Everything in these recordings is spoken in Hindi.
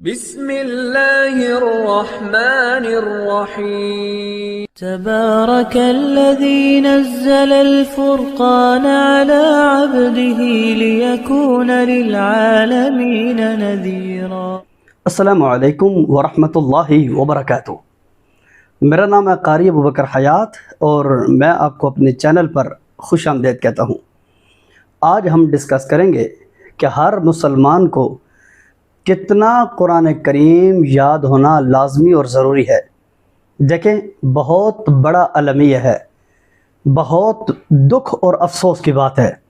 बिस्मिल्लाहिर्रहमानिर्रहीम। तबारकल्लज़ी नज़्ज़लल फ़ुरक़ान अला अब्दिही लियकून लिलआलमीन नज़ीरा। अस्सलामु अलैकुम वरहमतुल्लाहि वबरकातुहू। मेरा नाम है कारी अबू बकर हयात और मैं आपको अपने चैनल पर खुश आमदीद कहता हूँ। आज हम डिस्कस करेंगे कि हर मुसलमान को कितना कुरान करीम याद होना लाजमी और ज़रूरी है। देखें, बहुत बड़ा अलमिया है, बहुत दुख और अफसोस की बात है।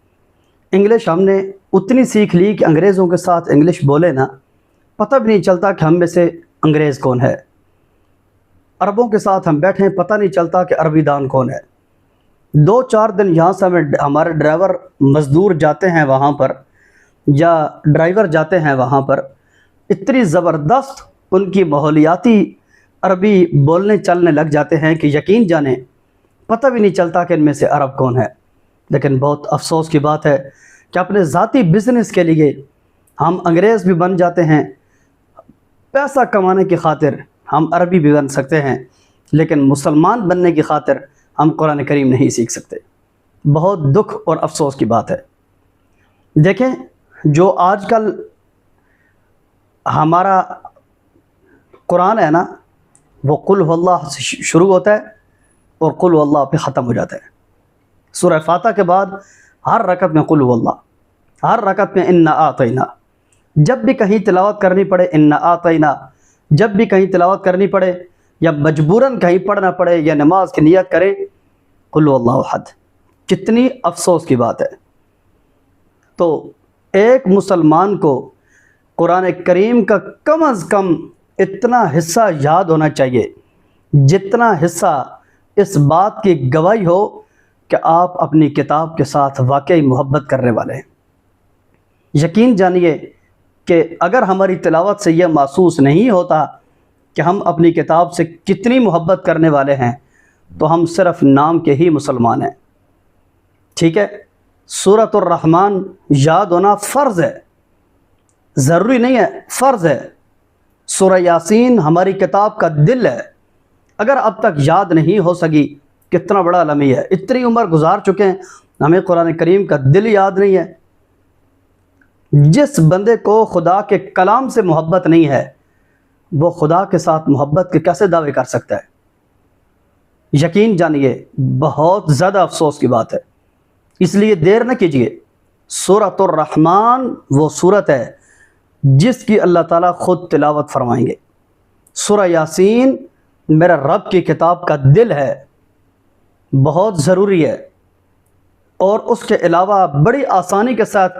इंग्लिश हमने उतनी सीख ली कि अंग्रेज़ों के साथ इंग्लिश बोले ना, पता भी नहीं चलता कि हम में से अंग्रेज़ कौन है। अरबों के साथ हम बैठे हैं, पता नहीं चलता कि अरबी दान कौन है। 2-4 दिन यहाँ से हमारे ड्राइवर मज़दूर जाते हैं वहाँ पर, या ड्राइवर जाते हैं वहाँ पर, इतनी ज़बरदस्त उनकी माहौलियाती अरबी बोलने चलने लग जाते हैं कि यकीन जाने पता भी नहीं चलता कि इनमें से अरब कौन है। लेकिन बहुत अफसोस की बात है कि अपने ज़ाती बिज़नेस के लिए हम अंग्रेज़ भी बन जाते हैं, पैसा कमाने की खातिर हम अरबी भी बन सकते हैं, लेकिन मुसलमान बनने की खातिर हम कुरान करीम नहीं सीख सकते। बहुत दुख और अफसोस की बात है। देखें, जो आजकल हमारा कुरान है ना, वो कुल हुवल्लाह से शुरू होता है और कुल हुवल्लाह पे ख़त्म हो जाता है। सूरह फातिहा के बाद हर रकत में कुल हुवल्लाह, हर रकत में इन्ना आतैना। जब भी कहीं तिलावत करनी पड़े इन्ना आतैना, जब भी कहीं तिलावत करनी पड़े या मजबूरन कहीं पढ़ना पड़े या नमाज की नियत करें, कुल हुवल्लाहु अहद। कितनी अफसोस की बात है। तो एक मुसलमान को कुरान करीम का कम अज़ कम इतना हिस्सा याद होना चाहिए जितना हिस्सा इस बात की गवाही हो कि आप अपनी किताब के साथ वाकई मोहब्बत करने वाले हैं। यकीन जानिए कि अगर हमारी तिलावत से यह महसूस नहीं होता कि हम अपनी किताब से कितनी मोहब्बत करने वाले हैं, तो हम सिर्फ़ नाम के ही मुसलमान हैं। ठीक है, सूरतुर रहमान याद होना फ़र्ज़ है, ज़रूरी नहीं है, फ़र्ज़ है। सूरह यासीन हमारी किताब का दिल है। अगर अब तक याद नहीं हो सकी, कितना बड़ा अलमिया है। इतनी उम्र गुजार चुके हैं, हमें कुरान करीम का दिल याद नहीं है। जिस बंदे को खुदा के कलाम से मोहब्बत नहीं है, वो खुदा के साथ मोहब्बत के कैसे दावे कर सकता है। यकीन जानिए बहुत ज़्यादा अफसोस की बात है। इसलिए देर न कीजिए। सूरतुर रहमान वो सूरत है जिसकी अल्लाह ताला ख़ुद तिलावत फरमाएंगे। सूरह यासीन मेरा रब की किताब का दिल है, बहुत ज़रूरी है। और उसके अलावा बड़ी आसानी के साथ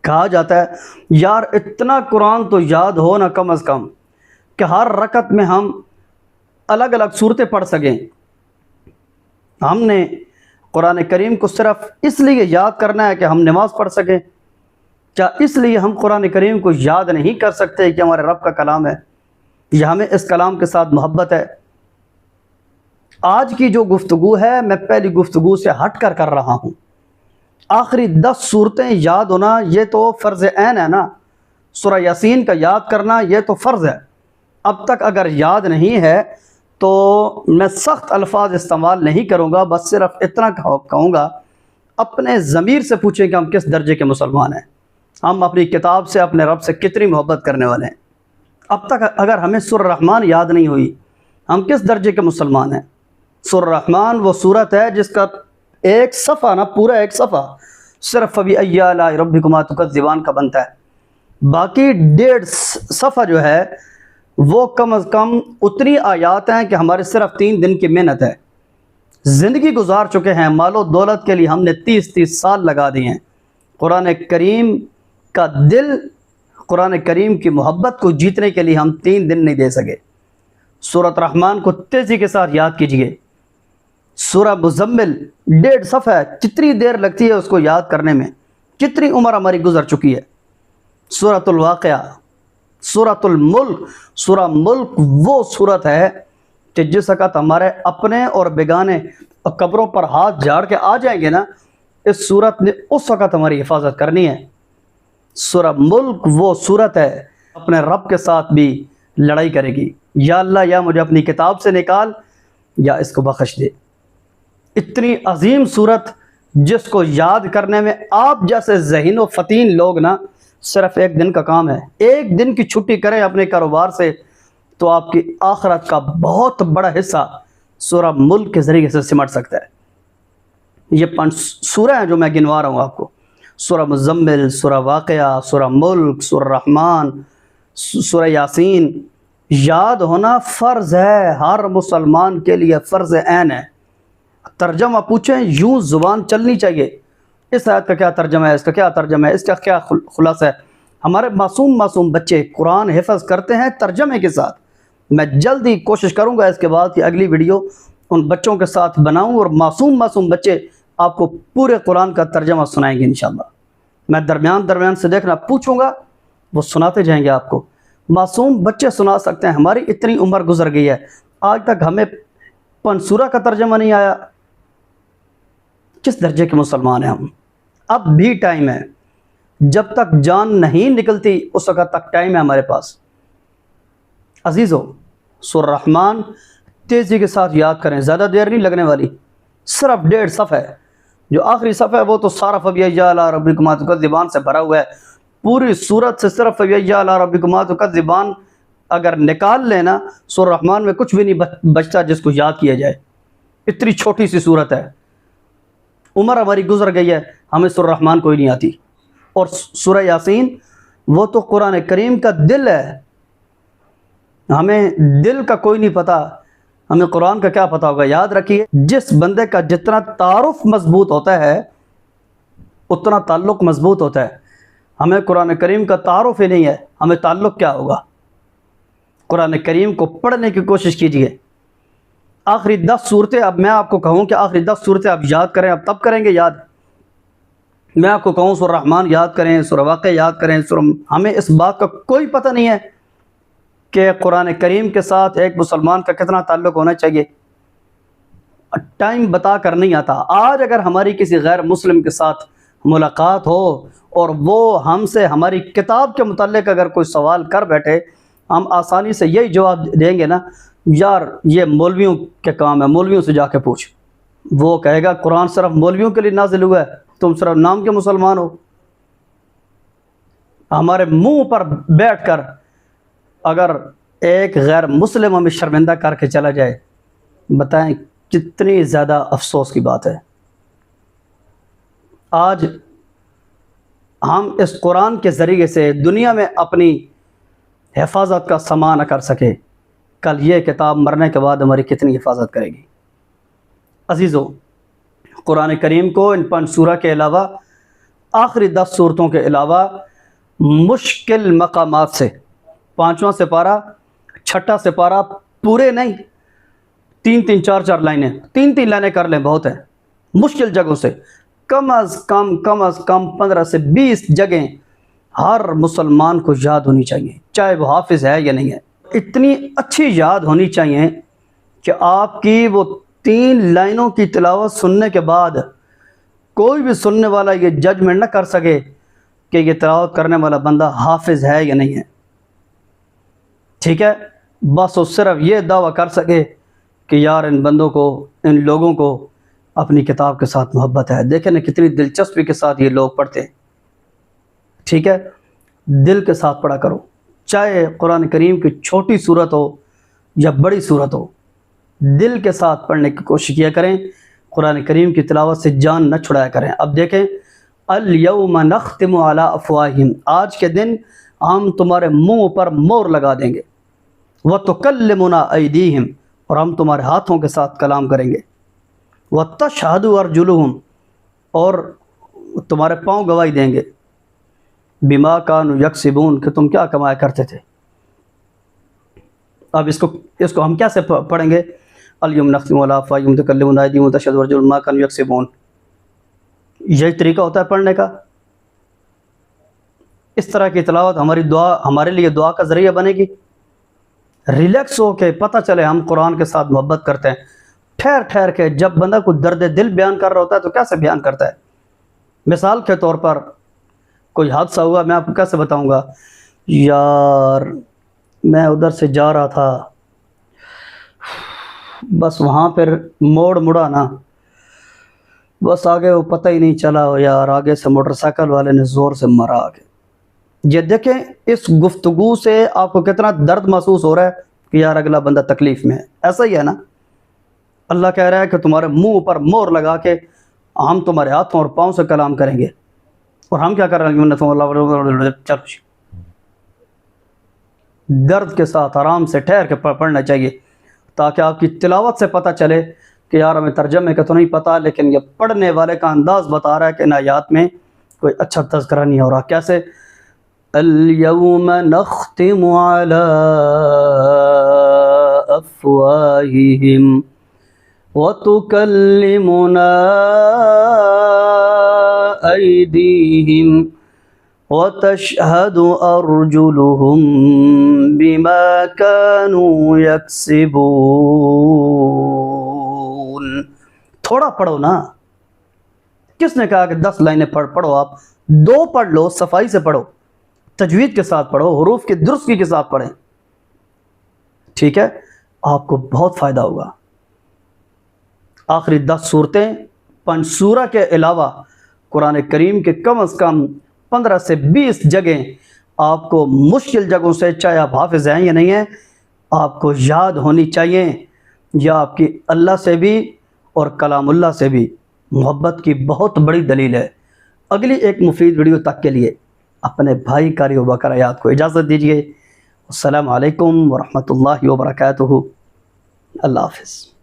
कहा जाता है, यार इतना कुरान तो याद हो ना कम अज़ कम कि हर रकत में हम अलग अलग सूरतें पढ़ सकें। हमने कुरान करीम को सिर्फ़ इसलिए याद करना है कि हम नमाज़ पढ़ सकें? क्या इसलिए हम कुरान करीम को याद नहीं कर सकते कि हमारे रब का कलाम है या हमें इस कलाम के साथ मोहब्बत है? आज की जो गुफ्तगू है, मैं पहली गुफ्तगू से हट कर रहा हूँ। आखिरी 10 सूरतें याद होना ये तो फ़र्ज़ ऐन है ना। सूरह यासीन का याद करना ये तो फ़र्ज़ है। अब तक अगर याद नहीं है तो मैं सख्त अल्फाज इस्तेमाल नहीं करूँगा, बस सिर्फ इतना कहूँगा, अपने ज़मीर से पूछें कि हम किस दर्जे के मुसलमान हैं, हम अपनी किताब से, अपने रब से कितनी मोहब्बत करने वाले हैं। अब तक अगर हमें सूरह रहमान याद नहीं हुई, हम किस दर्जे के मुसलमान हैं। सूरह रहमान वो सूरत है जिसका एक सफ़ा ना, पूरा एक सफ़ा सिर्फ फ़बी आलाइ रब्बिकुमा तुकज़्ज़िबान का बनता है। बाकी 1.5 सफ़ा जो है वो कम अज़ कम उतनी आयात हैं कि हमारे सिर्फ 3 दिन की मेहनत है। ज़िंदगी गुजार चुके हैं, मालो दौलत के लिए हमने 30-30 साल लगा दिए हैं। कुरान करीम का दिल, कुरान करीम की मोहब्बत को जीतने के लिए हम 3 दिन नहीं दे सके। सूरत रहमान को तेज़ी के साथ याद कीजिए। सूरह मुज़म्मिल 1.5 सफ़ा है, कितनी देर लगती है उसको याद करने में, कितनी उम्र हमारी गुजर चुकी है। सूरतुल वाक़िया, सूरतुल मुल्क, सूरह मुल्क वो सूरत है कि जिस वक़्त हमारे अपने और बेगाने कब्रों पर हाथ झाड़ के आ जाएंगे ना, इस सूरत ने उस वक़्त हमारी हिफाजत करनी है। सूरह मुल्क वो सूरत है अपने रब के साथ भी लड़ाई करेगी, या अल्लाह या मुझे अपनी किताब से निकाल या इसको बख्श दे। इतनी अजीम सूरत जिसको याद करने में आप जैसे ज़हीन व फ़तीन लोग ना, सिर्फ एक दिन का काम है, एक दिन की छुट्टी करें अपने कारोबार से तो आपकी आखिरत का बहुत बड़ा हिस्सा सूरह मुल्क के ज़रिए से सिमट सकता है। ये 5 सूरह हैं जो मैं गिनवा रहा हूँ आपको, सूरह मुज़म्मिल, सूरह वाक़िया, सूरह मुल्क, सूरह रहमान, सूरह यासीन। याद होना फ़र्ज़ है, हर मुसलमान के लिए फ़र्ज़ ऐन है। तर्जमा पूछें यूँ ज़ुबान चलनी चाहिए, इस आयत का क्या तर्जमा है, इसका क्या तर्जमा है, इसका क्या खुलासा है। हमारे मासूम बच्चे कुरान हिफ़्ज़ करते हैं तर्जमे के साथ। मैं जल्दी कोशिश करूँगा इसके बाद कि अगली वीडियो उन बच्चों के साथ बनाऊँ और मासूम बच्चे आपको पूरे कुरान का तर्जमा सुनाएंगे इंशाअल्लाह। मैं दरमियान से देखना पूछूँगा, वो सुनाते जाएंगे आपको। मासूम बच्चे सुना सकते हैं। हमारी इतनी उम्र गुजर गई है, आज तक हमें 5 सूरह का तर्जमा नहीं आया। किस दर्जे के मुसलमान हैं हम? अब भी टाइम है, जब तक जान नहीं निकलती उस वक़्त तक टाइम है हमारे पास। अजीज़ो, सूरह रहमान तेज़ी के साथ याद करें, ज़्यादा देर नहीं लगने वाली, सिर्फ 1.5 सफ़ा है। जो आखिरी सफ़ा है वो तो सारा फ़बिय्या अला रब्बिकुमा तुकज़्ज़िबान से भरा हुआ है। पूरी सूरत से सिर्फ फ़बिय्या अला रब्बिकुमा तुकज़्ज़िबान अगर निकाल लेना, सूरह रहमान में कुछ भी नहीं बचता जिसको याद किया जाए। इतनी छोटी सी सूरत है, उम्र हमारी गुजर गई है, हमें सूरह रहमान कोई नहीं आती। और सूरह यासीन वो तो कुरान करीम का दिल है, हमें दिल का कोई नहीं पता, हमें कुरान का क्या पता होगा। याद रखिए, जिस बंदे का जितना तारुफ मजबूत होता है उतना ताल्लुक़ मजबूत होता है। हमें कुरान करीम का तारुफ ही नहीं है, हमें ताल्लुक़ क्या होगा। कुरान करीम को पढ़ने की कोशिश कीजिए। आखिरी 10 सूरतें, अब मैं आपको कहूँ कि आखिरी 10 सूरतें आप याद करें, अब तब करेंगे याद। मैं आपको कहूँ सूरह रहमान याद करें, सूरह वाक़िया याद करें, हमें इस बात का कोई पता नहीं है कि कुरान करीम के साथ एक मुसलमान का कितना ताल्लुक़ होना चाहिए। टाइम बता कर नहीं आता। आज अगर हमारी किसी गैर मुस्लिम के साथ मुलाकात हो और वो हमसे हमारी किताब के मुताल्लिक़ अगर कोई सवाल कर बैठे, हम आसानी से यही जवाब देंगे ना, यार ये मौलवियों के काम है, मौलवियों से जाके पूछ। वो कहेगा कुरान सिर्फ मौलवियों के लिए नाजिल हुआ है, तुम सिर्फ नाम के मुसलमान हो। हमारे मुंह पर बैठकर अगर एक गैर मुस्लिम हमें शर्मिंदा करके चला जाए, बताएं कितनी ज़्यादा अफसोस की बात है। आज हम इस कुरान के ज़रिए से दुनिया में अपनी हिफाजत का सामान कर सके, कल ये किताब मरने के बाद हमारी कितनी हिफाजत करेगी। अजीज़ों, कुरान करीम को इन 5 सूरह के अलावा, आखिरी 10 सूरतों के अलावा मुश्किल मकामात से 5वां सिपारा, 6ठा सिपारा पूरे नहीं, 3-3, 4-4 लाइनें, 3-3 लाइनें कर लें बहुत है। मुश्किल जगहों से कम अज़ कम 15 से 20 जगह हर मुसलमान को याद होनी चाहिए, चाहे वो हाफिज़ है या नहीं है। इतनी अच्छी याद होनी चाहिए कि आपकी वो 3 लाइनों की तिलावत सुनने के बाद कोई भी सुनने वाला ये जजमेंट ना कर सके कि ये तिलावत करने वाला बंदा हाफिज़ है या नहीं है। ठीक है, बस वो सिर्फ ये दावा कर सके कि यार इन बंदों को, इन लोगों को अपनी किताब के साथ मोहब्बत है। देखें ना कितनी दिलचस्पी के साथ ये लोग पढ़ते हैं। ठीक है, दिल के साथ पढ़ा करो, चाहे कुरान करीम की छोटी सूरत हो या बड़ी सूरत हो, दिल के साथ पढ़ने की कोशिश किया करें। कुरान करीम की तिलावत से जान न छुड़ाया करें। अब देखें, अल यौम नख्तिमु अला अफ़वाहिम, आज के दिन हम तुम्हारे मुंह पर मोहर लगा देंगे। व तुकल्लिमुना अयदीहिम, और हम तुम्हारे हाथों के साथ कलाम करेंगे। व तशहदु अर्जुलुहुम, और तुम्हारे पाँव गवाही देंगे। बिमा कानु यक्सिबून, कि तुम क्या कमाया करते थे। अब इसको हम कैसे पढ़ेंगे? अल यौम नख्तिमु अला अफ़वाहिम तुकल्लिमुना अयदीहिम व तशहदु अर्जुलुहुम बिमा कानु यक्सिबून। यही तरीका होता है पढ़ने का। इस तरह की तिलावत हमारी दुआ, हमारे लिए दुआ का ज़रिया बनेगी। रिलैक्स हो के पता चले हम कुरान के साथ मोहब्बत करते हैं। ठहर के जब बंदा कोई दर्द दिल बयान कर रहा होता है तो कैसे बयान करता है। मिसाल के तौर पर कोई हादसा हुआ, मैं आपको कैसे बताऊंगा यार मैं उधर से जा रहा था, बस वहाँ पर मोड़ मुड़ा ना, बस आगे वो पता ही नहीं चला यार, आगे से मोटरसाइकिल वाले ने ज़ोर से मारा आगे। ये देखें इस गुफ्तगू से आपको कितना दर्द महसूस हो रहा है कि यार अगला बंदा तकलीफ़ में है। ऐसा ही है ना, अल्लाह कह रहा है कि तुम्हारे मुंह पर मोहर लगा के हम तुम्हारे हाथों और पाँव से कलाम करेंगे, और हम क्या कर रहे हैं, चल दर्द के साथ आराम से ठहर के पढ़ना चाहिए, ताकि आपकी तिलावत से पता चले कि यार हमें तर्जमे का तो नहीं पता, लेकिन ये पढ़ने वाले का अंदाज़ बता रहा है कि इन आयात में कोई अच्छा तज़किरा नहीं हो रहा। कैसे, अल-यौम नख्तिमु अला अफ़वाहिहिम व तुकल्लिमुना अयदीहिम व तशहदु अर्जुलुहुम बिमा कानू यक्सिबून। थोड़ा पढ़ो ना, किसने कहा कि 10 लाइनें पढ़ो, आप 2 पढ़ लो, सफाई से पढ़ो, तजवीद के साथ पढ़ो, हुरूफ की दुरुस्ती के साथ पढ़ें, ठीक है, आपको बहुत फ़ायदा होगा। आखिरी 10 सूरतें, 5 सूरा के अलावा कुरान करीम के कम अज़ कम 15 से 20 जगह आपको मुश्किल जगहों से, चाहे आप हाफिज़ हैं या नहीं हैं, आपको याद होनी चाहिए। यह आपकी अल्लाह से भी और कलामुल्लाह से भी मोहब्बत की बहुत बड़ी दलील है। अगली एक मुफीद वीडियो तक के लिए अपने भाई कारी अबूबकर अयाद को इजाज़त दीजिए। अस्सलामु अलैकुम वरहमतुल्लाहि वबरकातुहू। अल्लाह हाफ़िज़।